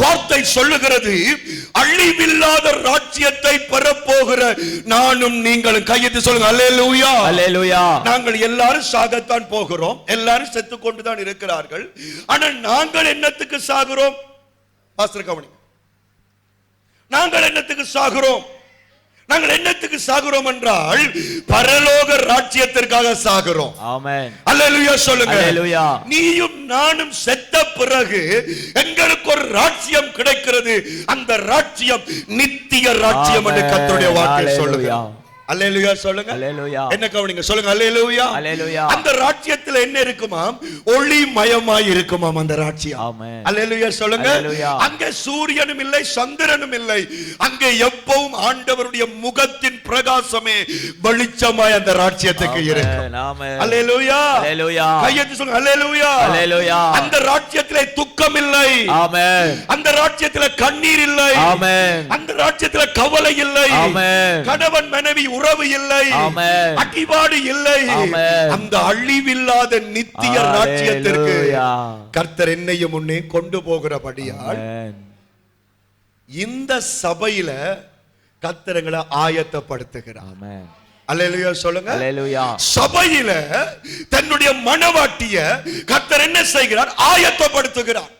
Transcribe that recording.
வார்த்தை சொல்லுகிறது, அழிவில்லாத ராஜ்யத்தை பெறப்போகிற நானும் நீங்களும். கையெழுத்து சொல்லுங்க அல்லேலூயா. அல்லேலூயா. நாங்கள் எல்லாரும் சாகத்தான் போகிறோம், எல்லாரும் செத்து கொண்டுதான் இருக்கிறார்கள். ஆனால் நாங்கள் என்னத்துக்கு சாகிறோம்? பாஸ்டர் கவனி, நாங்கள் என்னத்துக்கு சாகிறோம்? நாங்கள் என்னத்துக்கு சாகிறோம் என்றால் பரலோக ராஜ்யத்திற்காக சாகிறோம். ஆமென். அல்லேலூயா சொல்லுங்க. அல்லேலூயா. நீயும் நானும் செத்த பிறகு எங்களுக்கு ஒரு ராஜ்யம் கிடைக்கிறது. அந்த ராஜ்யம் நித்திய ராஜ்யம் என்று கர்த்தருடைய வார்த்தை சொல்லுங்க. அல்லேலூயா சொல்லுங்க. அல்லேலூயா. என்ன கவனிங்க சொல்லுங்க அல்லேலூயா. அல்லேலூயா. அந்த ராஜ்யத்துல என்ன இருக்குமாம்? ஒளிமயமாய் இருக்குமாம் அந்த ராஜ்யம். ஆமென். அல்லேலூயா சொல்லுங்க. அல்லேலூயா. அங்கே சூரியனும் இல்லை, சந்திரனும் இல்லை. அங்கே எப்பவும் ஆண்டவருடைய முகத்தின் பிரகாசமே வெளிச்சமாய் அந்த ராஜ்யத்துக்கு இருக்கும். ஆமென். அல்லேலூயா. அல்லேலூயா. கையெழுத்து சொல்லுங்க அல்லேலூயா. அல்லேலூயா. அந்த ராஜ்யத்திலே துக்கம் இல்லை. ஆமென். அந்த ராஜ்யத்திலே கண்ணீர் இல்லை. ஆமென். அந்த ராஜ்யத்திலே கவலை இல்லை. ஆமென். கணவன் மனைவி உறவு இல்லை. ஆமென். அடிபாடு இல்லை. ஆமென். அந்த அழிவில்லாத நித்திய ராஜ்யத்திற்கு கர்த்தர் என்னையும் முன்னே கொண்டு போகிறபடியால் இந்த சபையில கர்த்தர்களை ஆயத்தப்படுத்துகிறார். ஆமென். அல்லேலூயா சொல்லுங்க. அல்லேலூயா. சபையில தன்னுடைய மனவாட்டிய கர்த்தர் என்ன செய்கிறார்? ஆயத்தப்படுத்துகிறார்.